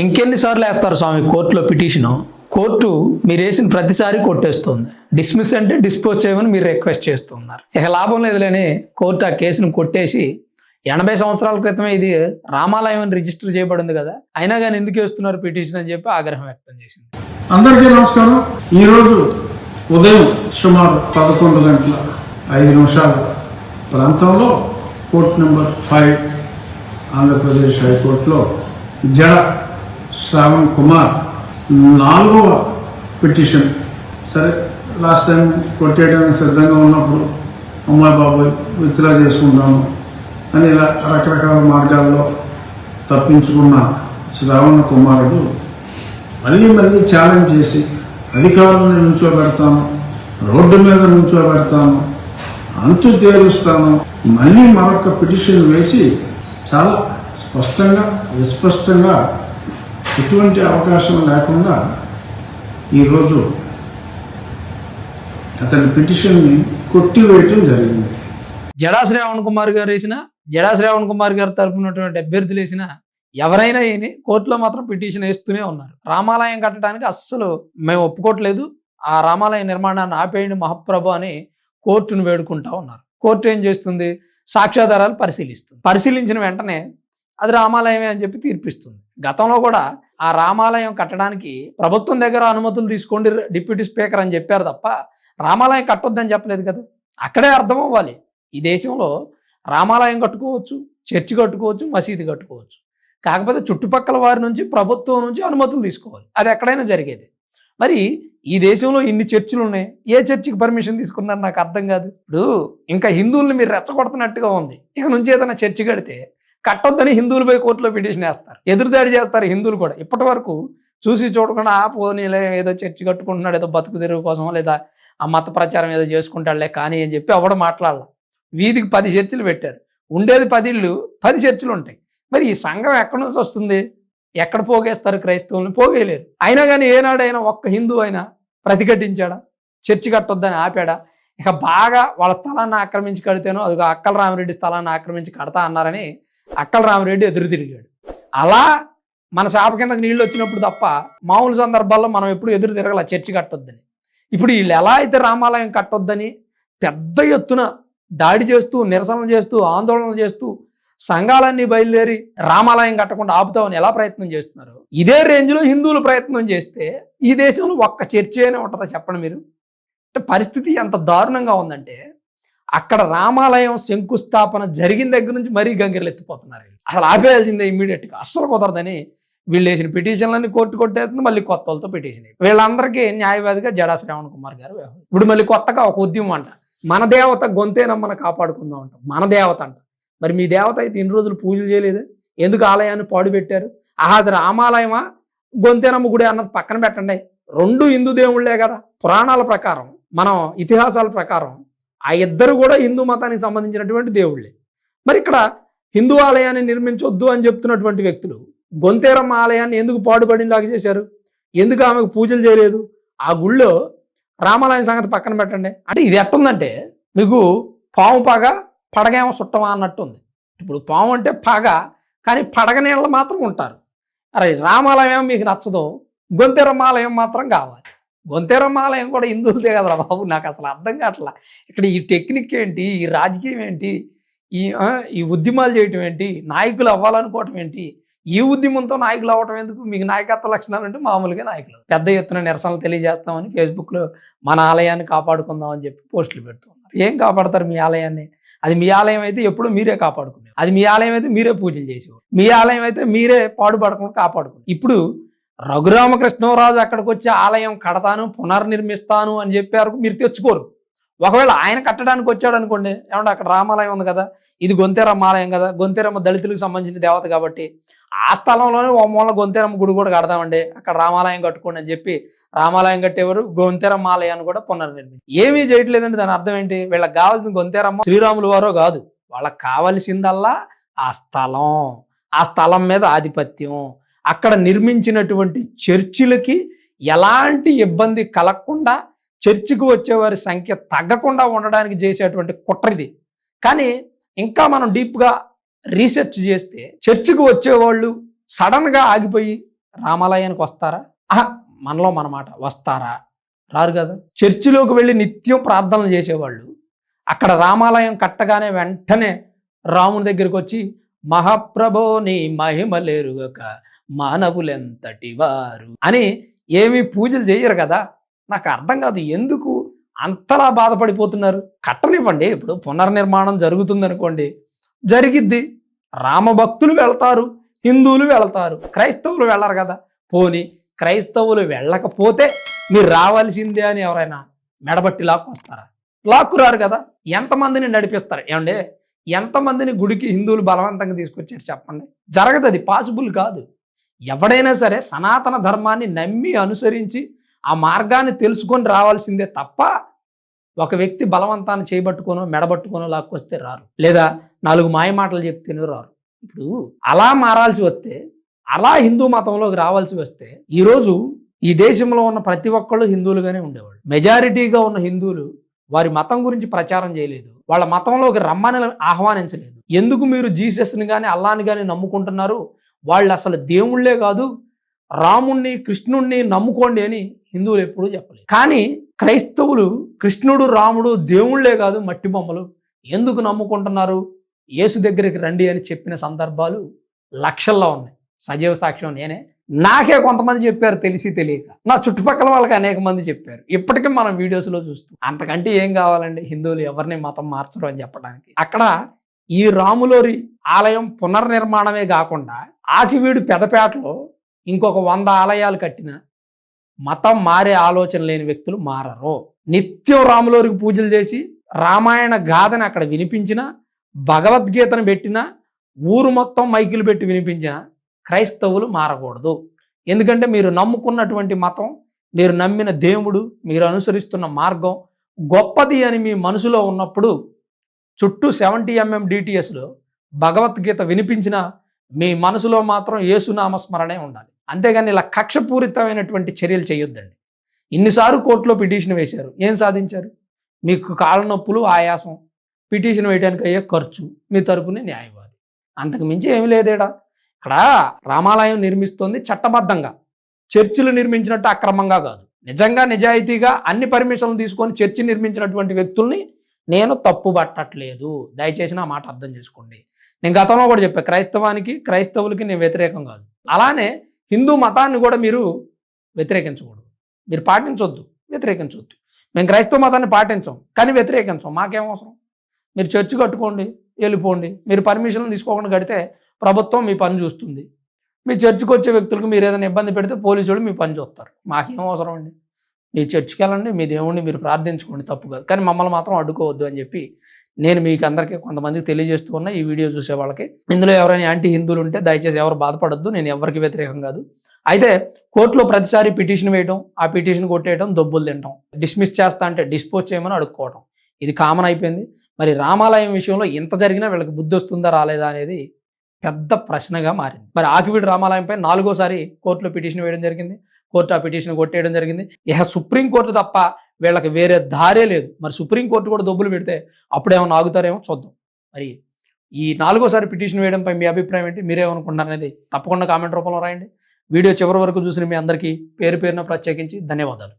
ఇంకెన్నిసార్లు వేస్తారు స్వామి కోర్టులో petition? Court మీరు వేసిన ప్రతిసారి కొట్టేస్తుంది. డిస్మిస్ అంటే డిస్పోజ్ చేయమని మీరు రిక్వెస్ట్ చేస్తున్నారు. ఇక లాభం లేదులేని కోర్టు ఆ కేసును కొట్టేసి 80 సంవత్సరాల క్రితమే ఇది రామాలయం అని రిజిస్టర్ చేయబడింది కదా, అయినా కానీ ఎందుకు వేస్తున్నారు పిటిషన్ అని చెప్పి ఆగ్రహం వ్యక్తం చేసింది. అందరికీ నమస్కారం. ఈరోజు ఉదయం సుమారు 11:05 ప్రాంతంలో కోర్టు నెంబర్ 5 ఆంధ్రప్రదేశ్ హైకోర్టులో జడ శ్రావణ్ కుమార్ 4వ పిటిషన్. సరే, లాస్ట్ టైం కొట్టేయడానికి సిద్ధంగా ఉన్నప్పుడు అమ్మాయి బాబోయ్ విత్డ్రా చేసుకుంటాను అని ఇలా రకరకాల మార్గాల్లో తప్పించుకున్న శ్రావణ్ కుమారుడు మళ్ళీ ఛాలెంజ్ చేసి అధికారులను నుంచోబెడతాను, రోడ్డు మీద నుంచోబెడతాను, అంతు తేలుస్తాను, మళ్ళీ మరొక పిటిషన్ వేసి చాలా స్పష్టంగా విస్పష్టంగా ఎటువంటి అవకాశం లేకుండా ఈరోజు అతని పిటిషన్ని కొట్టివేయటం జరిగింది. జడా శ్రావణ్ కుమార్ గారు వేసిన, జడా శ్రావణ్ కుమార్ గారు తరపునటువంటి అభ్యర్థులు వేసిన ఎవరైనా ఏని కోర్టులో మాత్రం పిటిషన్ వేస్తూనే ఉన్నారు. రామాలయం కట్టడానికి అస్సలు మేము ఒప్పుకోవట్లేదు, ఆ రామాలయ నిర్మాణాన్ని ఆపేయండి మహాప్రభు అని కోర్టును వేడుకుంటా ఉన్నారు. కోర్టు ఏం చేస్తుంది? సాక్ష్యాధారాలు పరిశీలిస్తుంది. పరిశీలించిన వెంటనే అది రామాలయమే అని చెప్పి తీర్పిస్తుంది. గతంలో కూడా ఆ రామాలయం కట్టడానికి ప్రభుత్వం దగ్గర అనుమతులు తీసుకోండి డిప్యూటీ స్పీకర్ అని చెప్పారు తప్ప రామాలయం కట్టొద్దని చెప్పలేదు కదా. అక్కడే అర్థం అవ్వాలి, ఈ దేశంలో రామాలయం కట్టుకోవచ్చు, చర్చి కట్టుకోవచ్చు, మసీదు కట్టుకోవచ్చు. కాకపోతే చుట్టుపక్కల వారి నుంచి, ప్రభుత్వం నుంచి అనుమతులు తీసుకోవాలి. అది ఎక్కడైనా జరిగేది. మరి ఈ దేశంలో ఇన్ని చర్చిలు ఉన్నాయి, ఏ చర్చికి పర్మిషన్ తీసుకున్నారు నాకు అర్థం కాదు. ఇప్పుడు ఇంకా హిందువుల్ని మీరు రెచ్చగొడుతున్నట్టుగా ఉంది. ఇక నుంచి ఏదైనా చర్చి కడితే కట్టొద్దని హిందువులపై కోర్టులో పిటిషన్ వేస్తారు, ఎదురుదాడి చేస్తారు హిందువులు కూడా. ఇప్పటి వరకు చూసి చూడకుండా పోనీలే ఏదో చర్చి కట్టుకుంటున్నాడు, ఏదో బతుకు తెరువు కోసం, లేదా ఆ మత ప్రచారం ఏదో చేసుకుంటాడులే కానీ అని చెప్పి ఎవడు మాట్లాడాల. వీధికి 10 చర్చిలు పెట్టారు, ఉండేది 10 ఇళ్ళు, 10 చర్చిలు ఉంటాయి. మరి ఈ సంఘం ఎక్కడి నుంచి వస్తుంది? ఎక్కడ పోగేస్తారు క్రైస్తవుల్ని? పోగేయలేరు. అయినా కానీ ఏనాడైనా ఒక్క హిందూ అయినా ప్రతిఘటించాడా? చర్చి కట్టొద్దని ఆపాడా? ఇక బాగా వాళ్ళ స్థలాన్ని ఆక్రమించి కడితేనో అదిగో అక్కల రామిరెడ్డి స్థలాన్ని ఆక్రమించి కడతా అన్నారని అక్కల రామిరెడ్డి ఎదురు తిరిగాడు. అలా మన శాప కిందకి నీళ్ళు వచ్చినప్పుడు తప్ప మామూలు సందర్భాల్లో మనం ఎప్పుడు ఎదురు తిరగల చర్చి కట్టొద్దని. ఇప్పుడు వీళ్ళు ఎలా అయితే రామాలయం కట్టొద్దని పెద్ద ఎత్తున దాడి చేస్తూ, నిరసనలు చేస్తూ, ఆందోళనలు చేస్తూ, సంఘాలన్నీ బయలుదేరి రామాలయం కట్టకుండా ఆపుతామని ఎలా ప్రయత్నం చేస్తున్నారు? ఇదే రేంజ్లో హిందువులు ప్రయత్నం చేస్తే ఈ దేశంలో ఒక్క చర్చి అయినా ఉంటుందా చెప్పండి మీరు? అంటే పరిస్థితి ఎంత దారుణంగా ఉందంటే అక్కడ రామాలయం శంకుస్థాపన జరిగిన దగ్గర నుంచి మరీ గంగిరలు ఎత్తిపోతున్నారు. అసలు ఆపేయాల్సిందే ఇమ్మీడియట్గా, అస్సలు కుదరదని వీళ్ళు వేసిన పిటిషన్లన్నీ కోర్టు కొట్టేస్తుంది. మళ్ళీ కొత్త వాళ్ళతో పిటిషన్. వీళ్ళందరికీ న్యాయవాదిగా జడా శ్రావణ్ కుమార్ గారు. ఇప్పుడు మళ్ళీ కొత్తగా ఒక ఉద్యమం అంట, మన దేవత గొంతేనమ్మని కాపాడుకుందాం అంట. మన దేవత అంట. మరి మీ దేవత అయితే ఇన్ని రోజులు పూజలు చేయలేదు, ఎందుకు ఆలయాన్ని పాడు పెట్టారు? అది రామాలయమా గొంతేనమ్మ గుడి అన్నది పక్కన పెట్టండి, రెండు హిందూ దేవుళ్లే కదా. పురాణాల ప్రకారం, మనం ఇతిహాసాల ప్రకారం ఆ ఇద్దరు కూడా హిందూ మతానికి సంబంధించినటువంటి దేవుళ్ళే. మరి ఇక్కడ హిందూ ఆలయాన్ని నిర్మించొద్దు అని చెప్తున్నటువంటి వ్యక్తులు గొంతేరమ్మ ఆలయాన్ని ఎందుకు పాడుపడిలాగా చేశారు? ఎందుకు ఆమెకు పూజలు చేయలేదు? ఆ గుళ్ళో రామాలయం సంగతి పక్కన పెట్టండి. అంటే ఇది ఎట్టుందంటే మీకు పాము పగ పడగేమో చుట్టమా అన్నట్టు ఉంది. ఇప్పుడు పాము అంటే పగ, కానీ పడగ నీళ్ళు మాత్రం ఉంటారు. అరే రామాలయం ఏమో మీకు నచ్చదు, గొంతేరమ్మ ఆలయం మాత్రం కావాలి. గొంతేరమ్మ ఆలయం కూడా హిందువులదే కదరా బాబు. నాకు అసలు అర్థం కావట్లా. ఇక్కడ ఈ టెక్నిక్ ఏంటి, ఈ రాజకీయం ఏంటి, ఈ ఉద్యమాలు చేయటం ఏంటి, నాయకులు అవ్వాలనుకోవటం ఏంటి? ఈ ఉద్యమంతో నాయకులు అవ్వటం ఎందుకు? మీకు నాయకత్వ లక్షణాలు అంటే మామూలుగా నాయకులు పెద్ద ఎత్తున నిరసనలు తెలియజేస్తామని ఫేస్బుక్లో మన ఆలయాన్ని కాపాడుకుందామని చెప్పి పోస్టులు పెడుతున్నారు. ఏం కాపాడతారు మీ ఆలయాన్ని? అది మీ ఆలయం అయితే ఎప్పుడు మీరే కాపాడుకునేవారు. అది మీ ఆలయం అయితే మీరే పూజలు చేసేవారు. మీ ఆలయం అయితే మీరే పాడుపడకుండా కాపాడుకున్నారు. ఇప్పుడు రఘురామకృష్ణరాజు అక్కడికి వచ్చి ఆలయం కడతాను, పునర్నిర్మిస్తాను అని చెప్పారు, మీరు తెచ్చుకోరు. ఒకవేళ ఆయన కట్టడానికి వచ్చాడు అనుకోండి, ఏమంటే అక్కడ రామాలయం ఉంది కదా, ఇది గొంతేరమ్మ ఆలయం కదా, గొంతేరమ్మ దళితులకు సంబంధించిన దేవత కాబట్టి ఆ స్థలంలోనే ఓ మూల గొంతేరమ్మ గుడి కూడా కడదామండి, అక్కడ రామాలయం కట్టుకోండి అని చెప్పి రామాలయం కట్టేవారు. గొంతేరమ్మ ఆలయాన్ని కూడా పునర్నిర్మించారు. ఏమీ చేయట్లేదండి. దాని అర్థం ఏంటి? వీళ్ళకి కావాల్సిన గొంతేరమ్మ శ్రీరాములు వారో కాదు, వాళ్ళకి కావలసిందల్లా ఆ స్థలం, ఆ స్థలం మీద ఆధిపత్యం. అక్కడ నిర్మించినటువంటి చర్చిలకి ఎలాంటి ఇబ్బంది కలగకుండా, చర్చికి వచ్చేవారి సంఖ్య తగ్గకుండా ఉండడానికి చేసేటువంటి కుట్ర ఇది. కానీ ఇంకా మనం డీప్గా రీసెర్చ్ చేస్తే చర్చికి వచ్చేవాళ్ళు సడన్గా ఆగిపోయి రామాలయానికి వస్తారా? మనలో మన మాట, వస్తారా? రారు కదా. చర్చిలోకి వెళ్ళి నిత్యం ప్రార్థనలు చేసేవాళ్ళు అక్కడ రామాలయం కట్టగానే వెంటనే రాముని దగ్గరికి వచ్చి మహాప్రభో నీ మహిమలేరుగక మానవులెంతటి వారు అని ఏమీ పూజలు చేయరు కదా. నాకు అర్థం కాదు ఎందుకు అంతలా బాధపడిపోతున్నారు. కట్టనివ్వండి, ఇప్పుడు పునర్నిర్మాణం జరుగుతుంది అనుకోండి, జరిగిద్ది. రామభక్తులు వెళ్తారు, హిందువులు వెళ్తారు, క్రైస్తవులు వెళ్ళరు కదా. పోని క్రైస్తవులు వెళ్ళకపోతే మీరు రావాల్సిందే అని ఎవరైనా మెడబట్టి లాక్కొస్తారా? లాక్కురారు కదా. ఎంతమందిని నడిపిస్తారు? ఏమంటే ఎంతమందిని గుడికి హిందువులు బలవంతంగా తీసుకొచ్చారు చెప్పండి. జరగదు, అది పాసిబుల్ కాదు. ఎవడైనా సరే సనాతన ధర్మాన్ని నమ్మి అనుసరించి ఆ మార్గాన్ని తెలుసుకొని రావాల్సిందే తప్ప ఒక వ్యక్తి బలవంతాన్ని చేయబట్టుకోనో మెడబట్టుకోనో లాక్కొస్తే రారు, లేదా 4 మాయ మాటలు చెప్తేనే రారు. ఇప్పుడు అలా మారాల్సి వస్తే, అలా హిందూ మతంలోకి రావాల్సి వస్తే ఈరోజు ఈ దేశంలో ఉన్న ప్రతి ఒక్కళ్ళు హిందువులుగానే ఉండేవాళ్ళు. మెజారిటీగా ఉన్న హిందువులు వారి మతం గురించి ప్రచారం చేయలేదు, వాళ్ళ మతంలోకి రమ్మని ఆహ్వానించలేదు. ఎందుకు మీరు జీసస్ని కానీ అల్లాని కానీ నమ్ముకుంటున్నారు? వాళ్ళు అసలు దేవుళ్ళే కాదు, రాముణ్ణి కృష్ణుణ్ణి నమ్ముకోండి అని హిందువులు ఎప్పుడూ చెప్పలేదు. కానీ క్రైస్తవులు కృష్ణుడు రాముడు దేవుళ్లే కాదు మట్టి బొమ్మలు ఎందుకు నమ్ముకుంటున్నారు? యేసు దగ్గరికి రండి అని చెప్పిన సందర్భాలు లక్షల్లో ఉన్నాయి. సజీవ సాక్ష్యం నేనే. నాకే కొంతమంది చెప్పారు తెలిసి తెలియక, నా చుట్టుపక్కల వాళ్ళకి అనేక మంది చెప్పారు. ఇప్పటికీ మనం వీడియోస్లో చూస్తూ, అంతకంటే ఏం కావాలండి? హిందువులు ఎవరిని మతం మార్చరు అని చెప్పడానికి. అక్కడ ఈ రాములోరి ఆలయం పునర్నిర్మాణమే కాకుండా ఆకివీడు పెదపేటలో ఇంకొక 100 ఆలయాలు కట్టిన మతం మారే ఆలోచన లేని వ్యక్తులు మారరు. నిత్యం రాములోరికి పూజలు చేసి రామాయణ గాథని అక్కడ వినిపించిన, భగవద్గీతను పెట్టిన, ఊరు మొత్తం మైకులు పెట్టి వినిపించిన క్రైస్తవులు మారకూడదు. ఎందుకంటే మీరు నమ్ముకున్నటువంటి మతం, మీరు నమ్మిన దేవుడు, మీరు అనుసరిస్తున్న మార్గం గొప్పది అని మీ మనసులో ఉన్నప్పుడు చుట్టూ 70 mm DTSలో భగవద్గీత వినిపించిన మీ మనసులో మాత్రం యేసునామస్మరణే ఉండాలి. అంతేగాని ఇలా కక్షపూరితమైనటువంటి చర్యలు చేయొద్దండి. ఇన్నిసార్లు కోర్టులో పిటిషన్ వేశారు, ఏం సాధించారు? మీకు కాళ్ళ నొప్పులు, ఆయాసం, పిటిషన్ వేయడానికి అయ్యే ఖర్చు, మీ తరపునే న్యాయవాది, అంతకు మించి ఏమి లేదేడా. ఇక్కడ రామాలయం నిర్మిస్తోంది చట్టబద్ధంగా, చర్చిలు నిర్మించినట్టు అక్రమంగా కాదు. నిజంగా నిజాయితీగా అన్ని పర్మిషన్లు తీసుకొని చర్చి నిర్మించినటువంటి వ్యక్తుల్ని నేను తప్పు పట్టట్లేదు. దయచేసి నా మాట అర్థం చేసుకోండి. నేను గతంలో కూడా చెప్పా, క్రైస్తవులకి నేను వ్యతిరేకం కాదు. అలానే హిందూ మతాన్ని కూడా మీరు వ్యతిరేకించకూడదు, మీరు పాటించొద్దు, వ్యతిరేకించొద్దు. మేము క్రైస్తవ మతాన్ని పాటించాం కానీ వ్యతిరేకించాం, మాకేం అవసరం? మీరు చర్చి కట్టుకోండి, వెళ్ళిపోండి. మీరు పర్మిషన్లు తీసుకోకుండా కడితే ప్రభుత్వం మీ పని చూస్తుంది. మీ చర్చికి వచ్చే వ్యక్తులకు మీరు ఏదైనా ఇబ్బంది పెడితే పోలీసులు మీ పని చూస్తారు. మాకేం అవసరం అండి? మీ చర్చికి వెళ్ళండి, మీ దేవుణ్ణి మీరు ప్రార్థించుకోండి, తప్పు కాదు. కానీ మమ్మల్ని మాత్రం అడ్డుకోవద్దు అని చెప్పి నేను మీకు అందరికీ కొంతమందికి తెలియజేస్తూ ఉన్నా. ఈ వీడియో చూసే వాళ్ళకి ఇందులో ఎవరైనా యాంటీ హిందువులు ఉంటే దయచేసి ఎవరు బాధపడద్దు, నేను ఎవరికి వ్యతిరేకం కాదు. అయితే కోర్టులో ప్రతిసారి పిటిషన్ వేయడం, ఆ పిటిషన్ కొట్టేయడం, దొబ్బులు తినడం, డిస్మిస్ చేస్తా అంటే డిస్పోజ్ చేయమని అడుక్కోవడం, ఇది కామన్ అయిపోయింది. మరి రామాలయం విషయంలో ఇంత జరిగినా వీళ్ళకి బుద్ధి వస్తుందా రాలేదా అనేది పెద్ద ప్రశ్నగా మారింది. మరి ఆకివీడు రామాలయంపై 4వసారి కోర్టులో పిటిషన్ వేయడం జరిగింది. కోర్టు ఆ పిటిషన్ కొట్టేయడం జరిగింది. ఇక సుప్రీంకోర్టు తప్ప వీళ్ళకి వేరే దారే లేదు. మరి సుప్రీంకోర్టు కూడా దొబ్బులు పెడితే అప్పుడేమో ఆగుతారేమో చూద్దాం. మరి ఈ 4వసారి పిటిషన్ వేయడంపై మీ అభిప్రాయం ఏంటి? మీరేమనుకుంటున్నారు అనేది తప్పకుండా కామెంట్ రూపంలో రాయండి. వీడియో చివరి వరకు చూసిన మీ అందరికీ పేరు పేరున ప్రత్యేకించి ధన్యవాదాలు.